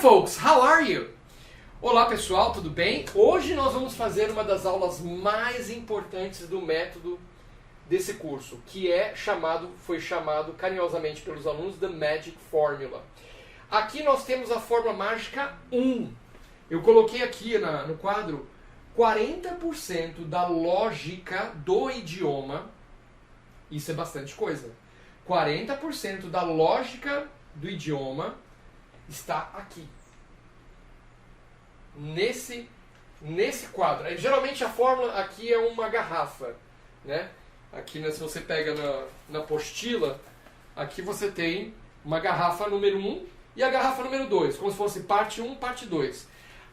folks, how are you? Olá pessoal, tudo bem? Hoje nós vamos fazer uma das aulas mais importantes do método desse curso, que foi chamado carinhosamente pelos alunos The Magic Formula. Aqui nós temos a fórmula mágica 1. Eu coloquei aqui no quadro 40% da lógica do idioma. Isso é bastante coisa. 40% da lógica do idioma está aqui. Nesse quadro. Geralmente a fórmula aqui é uma garrafa, né? Aqui, né, se você pega na apostila, aqui você tem uma garrafa número 1 e a garrafa número 2, como se fosse parte 1, parte 2.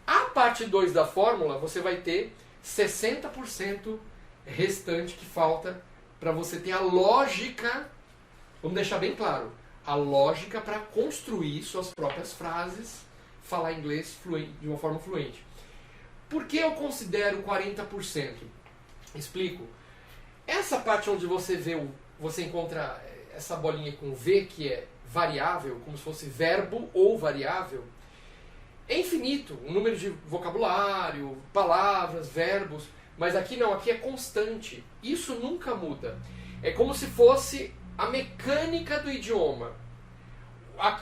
A parte 2 da fórmula, você vai ter 60% restante que falta para você ter a lógica, vamos deixar bem claro, a lógica para construir suas próprias frases, falar inglês fluente, de uma forma fluente. Por que eu considero 40%? Explico. Essa parte onde você encontra essa bolinha com V, que é variável, como se fosse verbo ou variável, é infinito. O número de vocabulário, palavras, verbos, mas aqui não, aqui é constante. Isso nunca muda. É como se fosse a mecânica do idioma.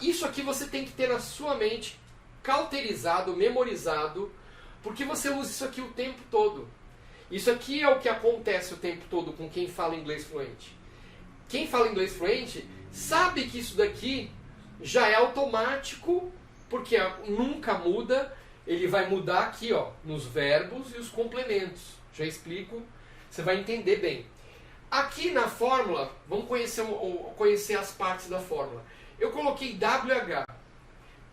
Isso aqui você tem que ter na sua mente cauterizado, memorizado, porque você usa isso aqui o tempo todo. Isso aqui é o que acontece o tempo todo com quem fala inglês fluente. Quem fala inglês fluente sabe que isso daqui já é automático, porque nunca muda. Ele vai mudar aqui, ó, nos verbos e os complementos. Já explico, você vai entender bem. Aqui na fórmula, vamos conhecer as partes da fórmula. Eu coloquei WH.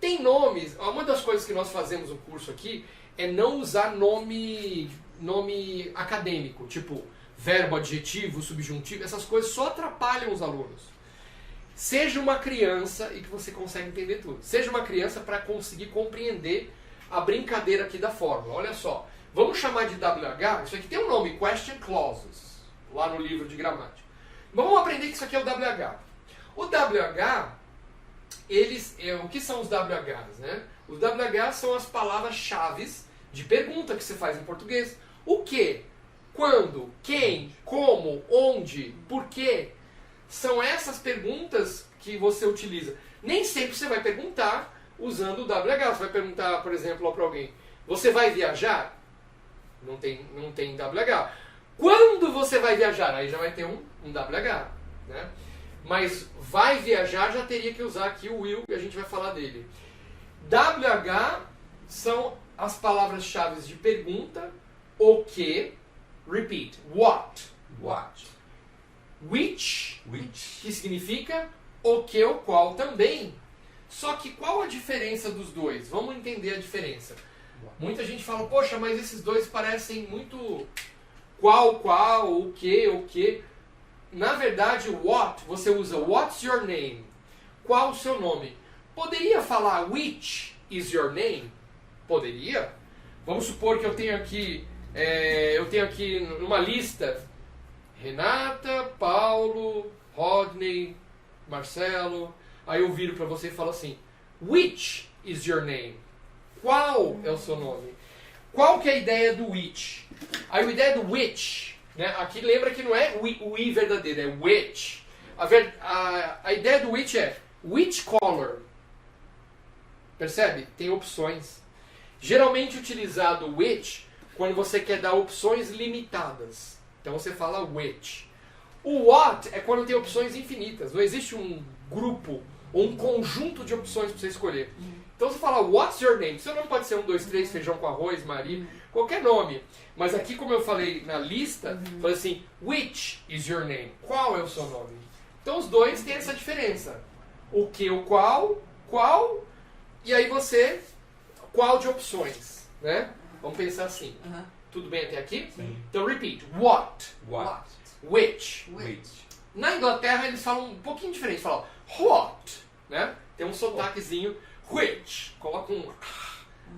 Tem nomes, uma das coisas que nós fazemos no curso aqui é não usar nome acadêmico, tipo verbo, adjetivo, subjuntivo, essas coisas só atrapalham os alunos. Seja uma criança e que você consegue entender tudo. Seja uma criança para conseguir compreender a brincadeira aqui da fórmula. Olha só, vamos chamar de WH, isso aqui tem um nome, Question Clauses, lá no livro de gramática. Vamos aprender que isso aqui é o WH. O WH, o que são os WHs, né? Os WHs são as palavras-chave de pergunta que você faz em português. O que? Quando? Quem? Como? Onde? Por quê? São essas perguntas que você utiliza. Nem sempre você vai perguntar usando o WH. Você vai perguntar, por exemplo, para alguém: você vai viajar? Não tem WH. Quando você vai viajar? Aí já vai ter um WH, né? Mas vai viajar já teria que usar aqui o will, e a gente vai falar dele. WH são as palavras-chave de pergunta. O que? Repeat. What? Which? Que significa o que, o qual também. Só que qual a diferença dos dois? Vamos entender a diferença. Muita gente fala, poxa, mas esses dois parecem muito qual, o que. Na verdade, o what, você usa what's your name? Qual o seu nome? Poderia falar which is your name? Poderia. Vamos supor que eu tenho aqui numa lista Renata, Paulo, Rodney, Marcelo. Aí eu viro para você e falo assim: which is your name? Qual é o seu nome? Qual que é a ideia do which? A ideia do which, né? Aqui lembra que não é o I verdadeiro, é which. A ideia do which é which color. Percebe? Tem opções. Geralmente utilizado o which quando você quer dar opções limitadas. Então você fala which. O what é quando tem opções infinitas. Não existe um grupo ou um conjunto de opções para você escolher. Então você fala what's your name? Seu nome pode ser 1, 2, 3, feijão com arroz, Maria, qualquer nome. Mas aqui, como eu falei na lista, falei assim, which is your name? Qual é o seu nome? Então os dois têm essa diferença. O que, o qual, e aí você, qual de opções, né? Vamos pensar assim. Tudo bem até aqui? Sim. Então repeat. What? Which? Na Inglaterra eles falam um pouquinho diferente. Falam what, né? Tem um sotaquezinho. Which. Coloca um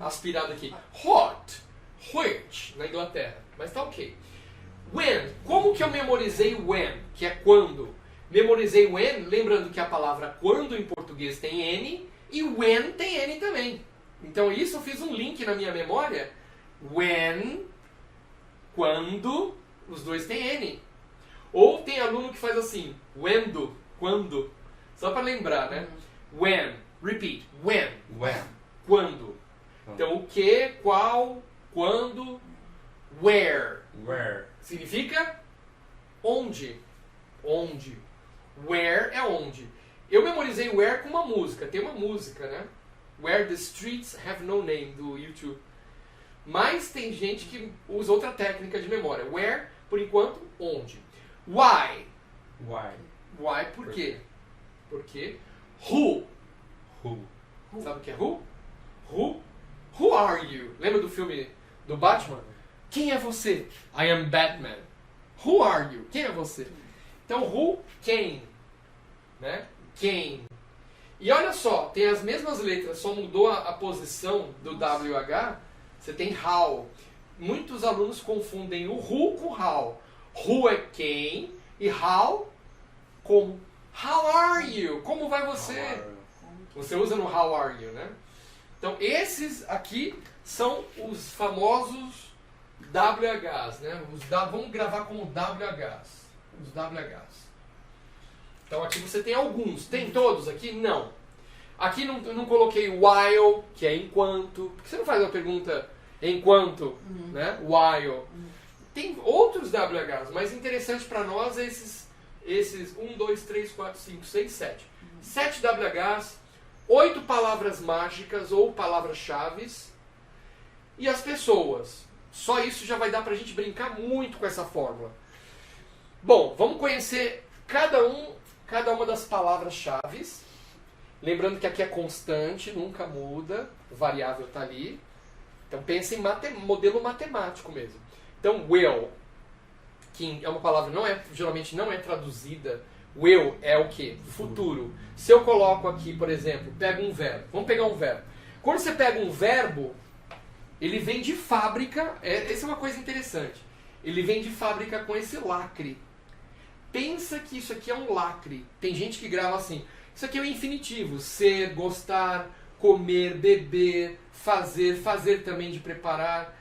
aspirado aqui. What? Which. Na Inglaterra. Mas tá ok. When. Como que eu memorizei when? Que é quando. Memorizei when, lembrando que a palavra quando em português tem N e when tem N também. Então isso eu fiz um link na minha memória. When, quando, os dois têm N. Ou tem aluno que faz assim, wendo, quando. Só para lembrar, né? When, repeat, when. When. Quando. Então o que, qual, quando, where. Where. Significa onde. Onde. Where é onde. Eu memorizei where com uma música. Tem uma música, né? Where the Streets Have No Name, do YouTube. Mas tem gente que usa outra técnica de memória. Where, por enquanto, onde. Why. Why. Why, por quê? Porque who. Who. Sabe o que é who? Who are you? Lembra do filme do Batman? Quem é você? I am Batman. Who are you? Quem é você? Então, who, quem. Né? Quem. E olha só, tem as mesmas letras, só mudou a posição do WH. Você tem how. Muitos alunos confundem o who com how. Who é quem e how como. How are you? Como vai você? Você usa no how are you, né? Então esses aqui são os famosos WHs, né? Vamos gravar como WHs. Os WHs. Então aqui você tem alguns. Tem todos aqui? Não. Aqui não coloquei while, que é enquanto. Por que você não faz uma pergunta enquanto? Né? While. Tem outros WHs, mas interessante para nós é esses 1, 2, 3, 4, 5, 6, 7. 7 WHs, 8 palavras mágicas ou palavras-chave e as pessoas. Só isso já vai dar para a gente brincar muito com essa fórmula. Bom, vamos conhecer cada uma das palavras-chave. Lembrando que aqui é constante, nunca muda, o variável está ali. Então pense em modelo matemático mesmo. Então, will, que é uma palavra geralmente não é traduzida. Will é o quê? Futuro. Se eu coloco aqui, por exemplo, pego um verbo. Vamos pegar um verbo. Quando você pega um verbo, ele vem de fábrica. Essa é uma coisa interessante. Ele vem de fábrica com esse lacre. Pensa que isso aqui é um lacre. Tem gente que grava assim. Isso aqui é o infinitivo. Ser, gostar, comer, beber, fazer também de preparar,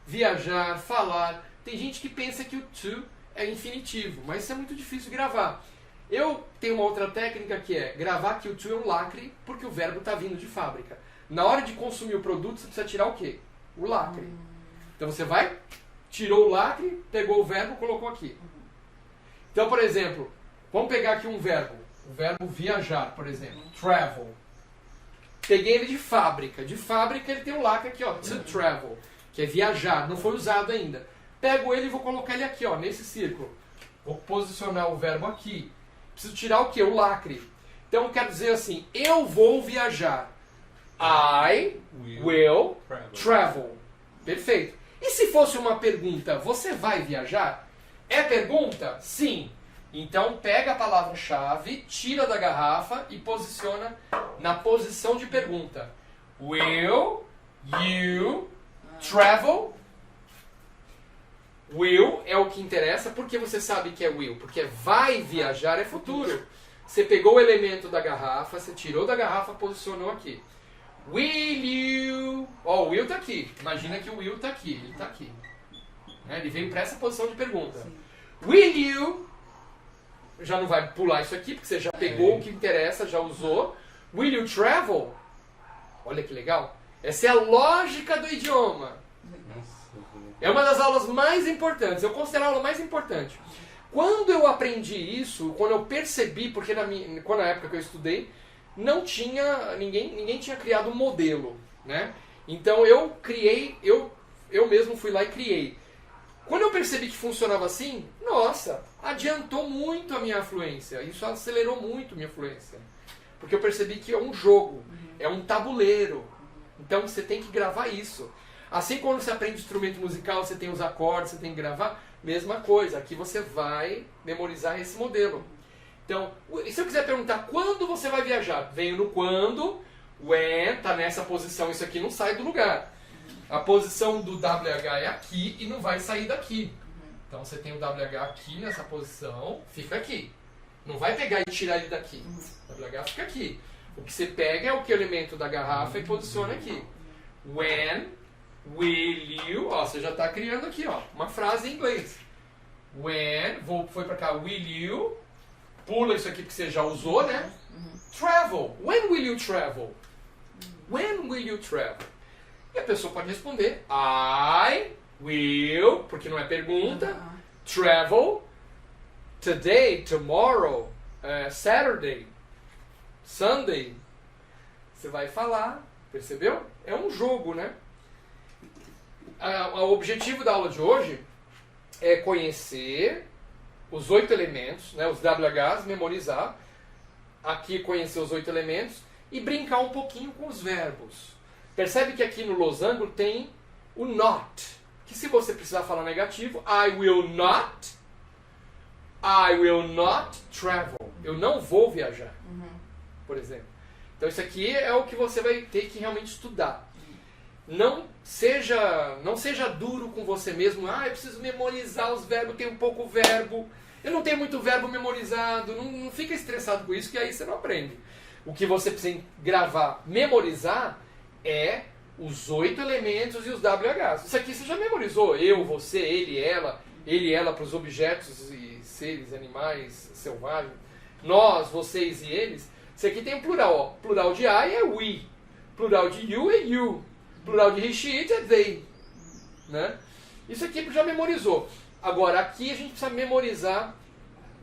viajar, falar. Tem gente que pensa que o to é infinitivo, mas isso é muito difícil de gravar. Eu tenho uma outra técnica que é gravar que o to é um lacre, porque o verbo está vindo de fábrica. Na hora de consumir o produto, você precisa tirar o quê? O lacre. Então você vai, tirou o lacre, pegou o verbo, colocou aqui. Então, por exemplo, vamos pegar aqui um verbo. O verbo viajar, por exemplo. Travel. Peguei ele de fábrica. De fábrica ele tem o lacre aqui, ó. To travel. Que é viajar. Não foi usado ainda. Pego ele e vou colocar ele aqui, ó. Nesse círculo. Vou posicionar o verbo aqui. Preciso tirar o quê? O lacre. Então eu quero dizer assim. Eu vou viajar. I will travel. Perfeito. E se fosse uma pergunta, você vai viajar? É pergunta? Sim. Então pega a palavra-chave, tira da garrafa e posiciona na posição de pergunta. Will you travel? Will é o que interessa. Por que você sabe que é will? Porque vai viajar é futuro. Você pegou o elemento da garrafa, você tirou da garrafa, posicionou aqui. Will you... Ó, o will está aqui. Imagina que o will está aqui. Ele está aqui. Ele veio para essa posição de pergunta. Sim. Will you... Já não vai pular isso aqui, porque você já pegou o que interessa, já usou. Will you travel? Olha que legal. Essa é a lógica do idioma. É uma das aulas mais importantes. Eu considero a aula mais importante. Quando eu aprendi isso, quando eu percebi, porque na época que eu estudei, não tinha, ninguém tinha criado um modelo, né? Então eu criei, eu mesmo fui lá e criei. Quando eu percebi que funcionava assim, nossa, adiantou muito a minha fluência. Isso acelerou muito a minha fluência. Porque eu percebi que é um jogo, é um tabuleiro. Então você tem que gravar isso. Assim quando você aprende instrumento musical, você tem os acordes, você tem que gravar, mesma coisa. Aqui você vai memorizar esse modelo. Então, se eu quiser perguntar quando você vai viajar, venho no quando, when, tá nessa posição, isso aqui não sai do lugar. A posição do WH é aqui e não vai sair daqui. Então você tem o WH aqui nessa posição, fica aqui. Não vai pegar e tirar ele daqui. O WH fica aqui. O que você pega é o que elemento da garrafa e posiciona aqui. When will you... Ó, você já está criando aqui, ó, uma frase em inglês. When, foi para cá, will you... Pula isso aqui porque você já usou, né? Travel. When will you travel? When will you travel? E a pessoa pode responder I will, porque não é pergunta, travel today, tomorrow, Saturday, Sunday. Você vai falar, percebeu? É um jogo, né? O objetivo da aula de hoje é conhecer os 8 elementos, né, os WHs, memorizar. Aqui conhecer os 8 elementos e brincar um pouquinho com os verbos. Percebe que aqui no losango tem o not, que se você precisar falar negativo, I will not travel. Eu não vou viajar, por exemplo. Então isso aqui é o que você vai ter que realmente estudar. Não seja duro com você mesmo. Eu preciso memorizar os verbos, tem um pouco verbo. Eu não tenho muito verbo memorizado. Não fica estressado com isso, que aí você não aprende. O que você precisa gravar, memorizar, é os 8 elementos e os WHs. Isso aqui você já memorizou. Eu, você, ele, ela para os objetos e seres, animais, selvagens. Nós, vocês e eles. Isso aqui tem um plural. Ó. Plural de I é we. Plural de you é you. Plural de he, she, it é they. Né? Isso aqui já memorizou. Agora, aqui a gente precisa memorizar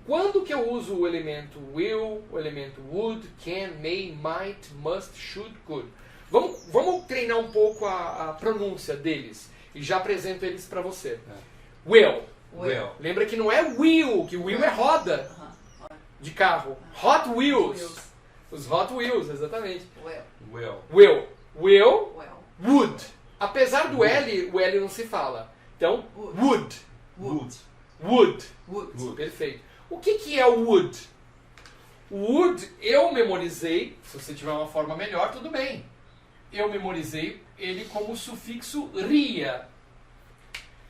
quando que eu uso o elemento will, o elemento would, can, may, might, must, should, could. Vamos treinar um pouco a pronúncia deles. E já apresento eles para você. Will. Lembra que não é wheel, que wheel é roda de carro. Hot Wheels. Os Hot Wheels, exatamente. Will. Would. Apesar do L, o L não se fala. Então, would. Perfeito. O que é o would? O would eu memorizei, se você tiver uma forma melhor, tudo bem. Eu memorizei ele como sufixo ria.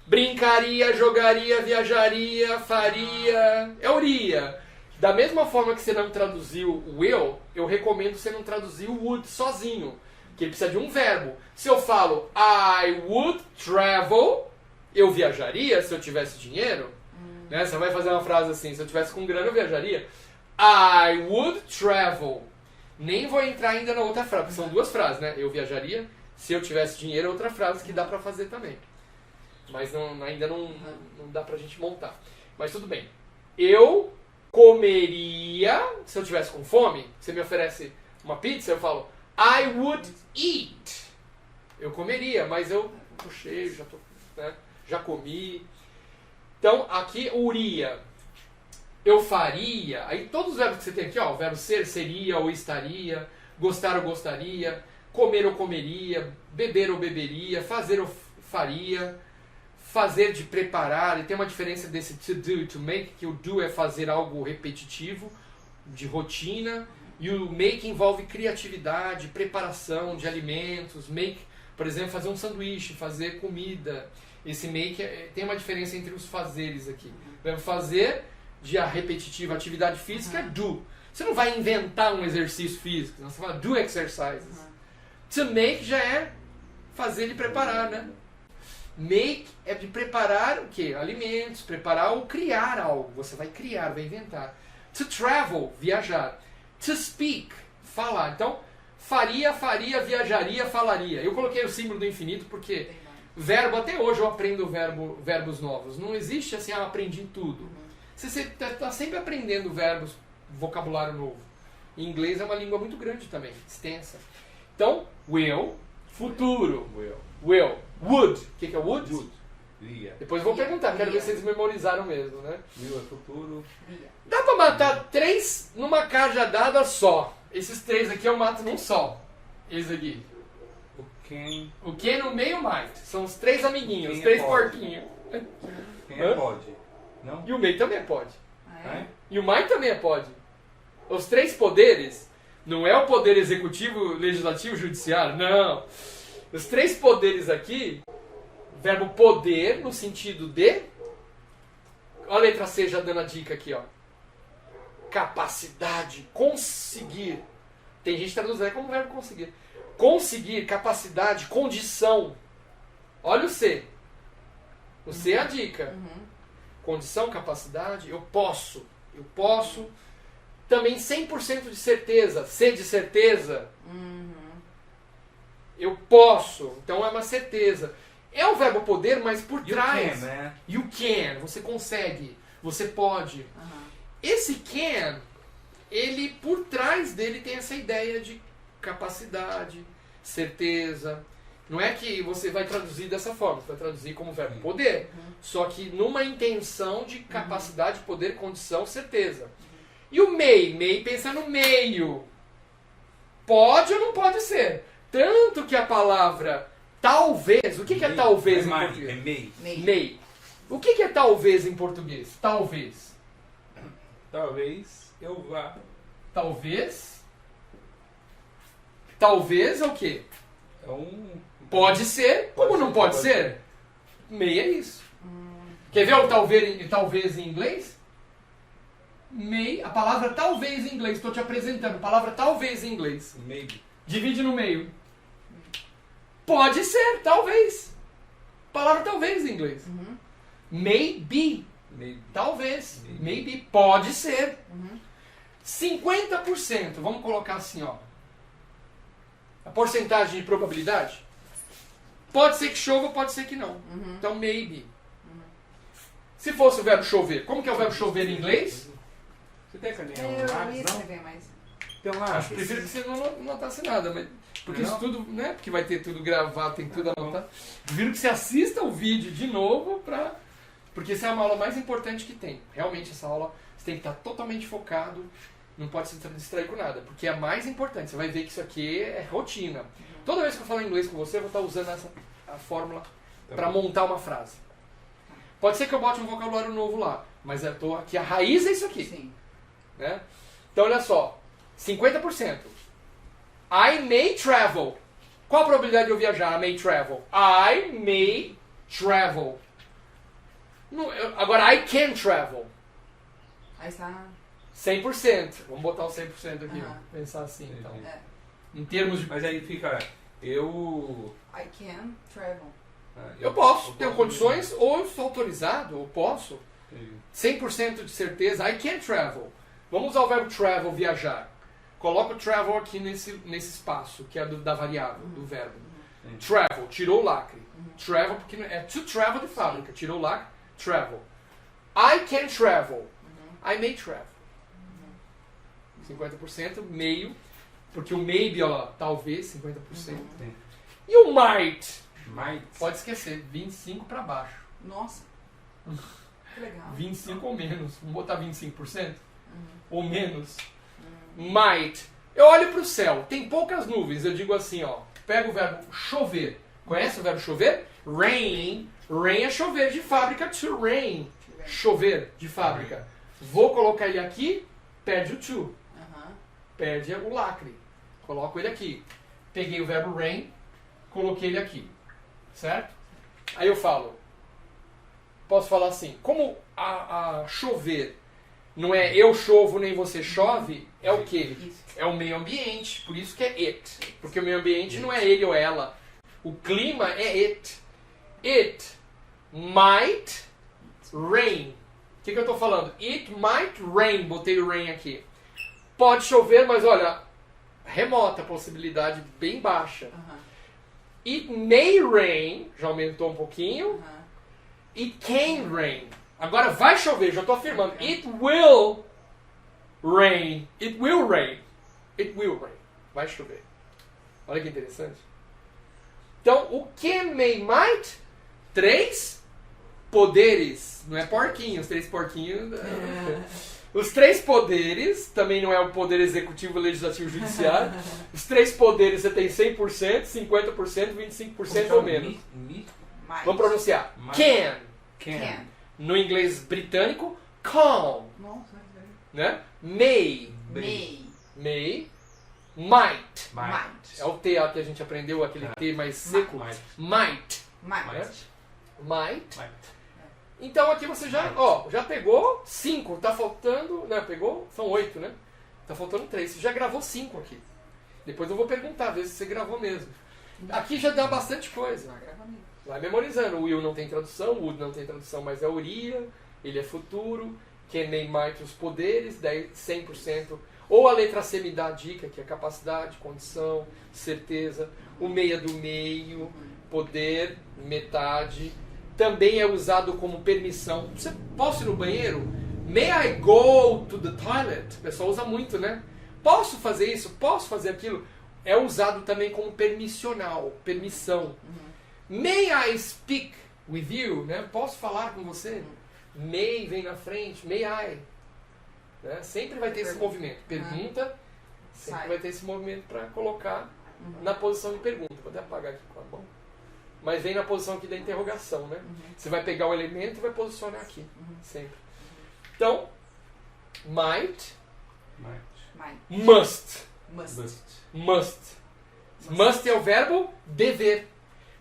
Brincaria, jogaria, viajaria, faria. É o ria. Da mesma forma que você não traduziu o will, eu recomendo você não traduzir o would sozinho. Que ele precisa de um verbo. Se eu falo I would travel, eu viajaria se eu tivesse dinheiro. Né? Você vai fazer uma frase assim, se eu tivesse com grana eu viajaria. I would travel. Nem vou entrar ainda na outra frase, porque são duas frases, né? Eu viajaria, se eu tivesse dinheiro é outra frase que dá pra fazer também. Mas ainda não dá pra gente montar. Mas tudo bem. Eu comeria, se eu tivesse com fome, você me oferece uma pizza, eu falo I would eat. Eu comeria, mas eu tô cheio, já comi. Então, aqui, uria. Eu faria. Aí todos os verbos que você tem aqui, ó, o verbo ser, seria ou estaria, gostar ou gostaria, comer ou comeria, beber ou beberia, fazer ou faria, fazer de preparar. E tem uma diferença desse to do, to make, que o do é fazer algo repetitivo, de rotina, e o make envolve criatividade, preparação de alimentos. Make, por exemplo, fazer um sanduíche, fazer comida. Esse make tem uma diferença entre os fazeres aqui. O verbo fazer, de a repetitiva atividade física, é do. Você não vai inventar um exercício físico, você fala do exercises. To make já é fazer de preparar, né? Make é de preparar o quê? Alimentos, preparar ou criar algo. Você vai criar, vai inventar. To travel, viajar. To speak, falar. Então, faria, viajaria, falaria. Eu coloquei o símbolo do infinito porque verbo, até hoje eu aprendo verbos novos. Não existe assim, eu aprendi tudo. Você está sempre aprendendo verbos, vocabulário novo. Em inglês é uma língua muito grande também, extensa. Então, will, futuro. Will. Would. O que é would? Would. Depois eu vou perguntar, quero ver se eles memorizaram mesmo, né? Will é futuro. Dá pra matar 3 numa cajadada só. Esses 3 aqui eu mato num só. Esse aqui. O que no meio might. São os 3 amiguinhos, os 3 porquinhos. Quem é pode? Não? E o meio também pode. É? E o might também pode. Os 3 poderes não é o poder executivo, legislativo, judiciário, não. Os 3 poderes aqui, verbo poder no sentido de... Olha a letra C já dando a dica aqui, ó. Capacidade, conseguir. Tem gente que traduz aí como verbo conseguir. Conseguir, capacidade, condição. Olha o C. O C é a dica. Condição, capacidade, eu posso. Eu posso. Também 100% de certeza. C de certeza. Eu posso. Então é uma certeza. É o verbo poder, mas por trás. You can, né? You can. Você consegue. Você pode. Esse can, ele por trás dele tem essa ideia de capacidade, certeza. Não é que você vai traduzir dessa forma, você vai traduzir como verbo poder. Só que numa intenção de capacidade, poder, condição, certeza. E o may pensa no meio. Pode ou não pode ser? Tanto que a palavra talvez, o que é talvez em português? É may. May. O que é talvez em português? Talvez. Talvez eu vá. Talvez. Talvez é o quê? É um... Pode ser, como não pode ser? May é isso. Quer ver o talvez em inglês? May, a palavra talvez em inglês, estou te apresentando. A palavra talvez em inglês. Maybe. Divide no meio. Pode ser, talvez. Palavra talvez em inglês. Maybe. Maybe. Talvez. Maybe. Pode ser. 50%. Vamos colocar assim, ó. A porcentagem de probabilidade. Pode ser que chova, pode ser que não. Então, maybe. Se fosse o verbo chover, como que é o verbo chover em inglês? Você tem caninha? Eu não ia escrever mais. Tem um lápis? Prefiro que você não notasse nada, mas porque Não? isso tudo, né? Porque vai ter tudo gravado, tem tudo anotado. Prefiro que você assista o vídeo de novo porque essa é uma aula mais importante que tem. Realmente essa aula você tem que estar totalmente focado, não pode se distrair com nada, porque é a mais importante. Você vai ver que isso aqui é rotina. Toda vez que eu falar inglês com você, eu vou estar usando a fórmula para montar uma frase. Pode ser que eu bote um vocabulário novo lá, mas eu tô aqui, a raiz é isso aqui. Sim. Né? Então olha só, 50%. I may travel. Qual a probabilidade de eu viajar? I may travel. I may travel. Agora, I can travel. Aí está. 100%. Vamos botar o 100% aqui. Aham. Pensar assim, então. É. Em termos de... Mas aí fica... Eu... I can travel. Eu posso, tenho condições, ou eu sou autorizado, ou posso. 100% de certeza, I can travel. Vamos usar o verbo travel, viajar. Coloca o travel aqui nesse espaço, que é da variável, do verbo. Travel, tirou o lacre. Travel, porque é to travel de fábrica. Tirou o lacre, travel. I can travel. I may travel. 50%, meio. Porque o maybe, ó, talvez, 50%. E o might? Might. Pode esquecer, 25 para baixo. Nossa. Que legal. 25 ou menos. Vamos botar 25%? Ou menos. Might. Eu olho para o céu, tem poucas nuvens. Eu digo assim, ó. Pego o verbo chover. Conhece o verbo chover? Rain. Rain é chover de fábrica. To rain. Chover de fábrica. Vou colocar ele aqui, perde o to. Perde o lacre. Coloco ele aqui. Peguei o verbo rain, coloquei ele aqui. Certo? Aí eu falo. Posso falar assim. Como a chover não é eu chovo nem você chove, é o quê? É o meio ambiente. Por isso que é it. Porque o meio ambiente não é ele ou ela. O clima é it. It might rain. O que eu estou falando? It might rain. Botei o rain aqui. Pode chover, mas olha, remota possibilidade, bem baixa. It may rain, já aumentou um pouquinho. It can rain. Agora vai chover, já estou afirmando. It will rain. It will rain. It will rain. Vai chover. Olha que interessante. Então, o can, may, might, 3 poderes. Não é porquinho, os 3 porquinhos. Os 3 poderes, também não é o poder executivo, legislativo, judiciário. Os 3 poderes você tem 100%, 50%, 25% ou menos. Vamos pronunciar. Can. Can. No inglês britânico, can. Nossa, Né? May. may. May. Might. Might. É o T que a gente aprendeu, aquele T mais seco. Might. Might. Might. Então aqui você já pegou 5. Tá faltando... Né, pegou? São 8, né? Tá faltando 3. Você já gravou 5 aqui. Depois eu vou perguntar, ver se você gravou mesmo. Aqui já dá bastante coisa. Vai gravar mesmo. Vai memorizando. O will não tem tradução, o would não tem tradução, mas é uria, ele é futuro. Can name might os poderes, 100%. Ou a letra C me dá a dica, que é capacidade, condição, certeza. O meia do meio, poder, metade. Também é usado como permissão. Você posso ir no banheiro? May I go to the toilet? O pessoal usa muito, né? Posso fazer isso? Posso fazer aquilo? É usado também como permissional, permissão. May I speak with you? Né? Posso falar com você? May vem na frente, may I. Né? Sempre vai ter esse movimento. Pergunta, sempre Sai. vai ter esse movimento para colocar na posição de pergunta. Vou até apagar aqui com a mão. Mas vem na posição aqui da interrogação, né? Você vai pegar o elemento e vai posicionar aqui. Sempre. Então, might, Might. must. Must. Must. Must é o verbo dever.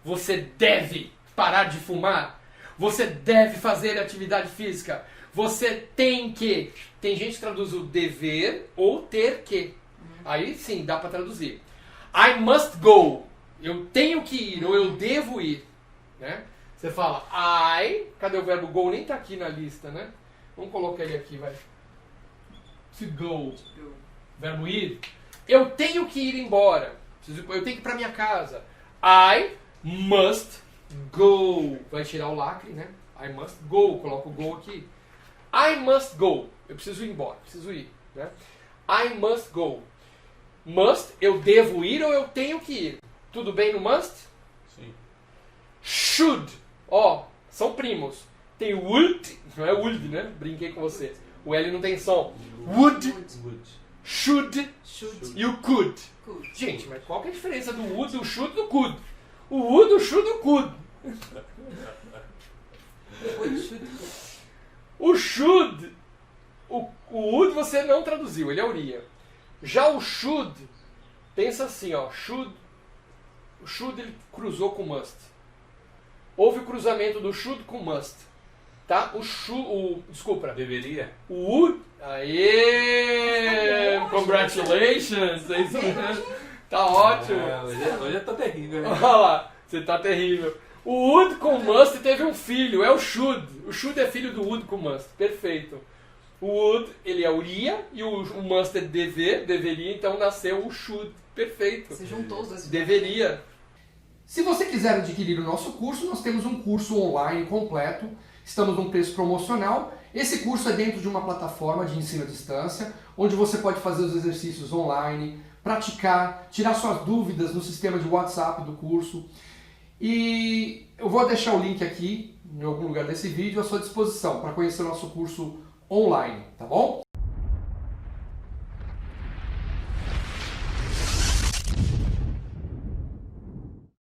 Você deve parar de fumar. Você deve fazer atividade física. Você tem que. Tem gente que traduz o dever ou ter que. Aí sim, dá para traduzir. I must go. Eu tenho que ir ou eu devo ir. Né? Você fala I. Cadê o verbo go? Nem tá aqui na lista, né? Vamos colocar ele aqui, vai. To go. Do. Verbo ir. Eu tenho que ir embora. Eu tenho que ir para minha casa. I must go. Vai tirar o lacre, né? I must go. Coloca o go aqui. I must go. Eu preciso ir embora. Preciso ir. Né? I must go. Must, eu devo ir ou eu tenho que ir? Tudo bem no must? Sim. Should. Ó, são primos. Tem would, não é would, né? Brinquei com você. O L não tem som. Would, Would. should Should. e o could. Could. Gente, mas qual que é a diferença do would, do should e do could? O would, o should e o could. Would, should, could. O should, o would você não traduziu, ele é uria. Já o should, pensa assim, ó, should, o should ele cruzou com must. Houve o cruzamento do should com must. Tá? Desculpa, Deveria? o would, aê, congratulations, é isso mesmo. Tá ótimo. Hoje eu tô terrível. Né? Olha lá, você tá terrível. O would com must teve um filho, é o should. O should é filho do would com must, perfeito. O would, ele é uria, e o must é dever, deveria, então nasceu o should, perfeito. Você juntou os dois. Deveria. Se você quiser adquirir o nosso curso, nós temos um curso online completo, estamos num preço promocional. Esse curso é dentro de uma plataforma de ensino à distância, onde você pode fazer os exercícios online, praticar, tirar suas dúvidas no sistema de WhatsApp do curso. E eu vou deixar o link aqui, em algum lugar desse vídeo, à sua disposição para conhecer o nosso curso online, tá bom?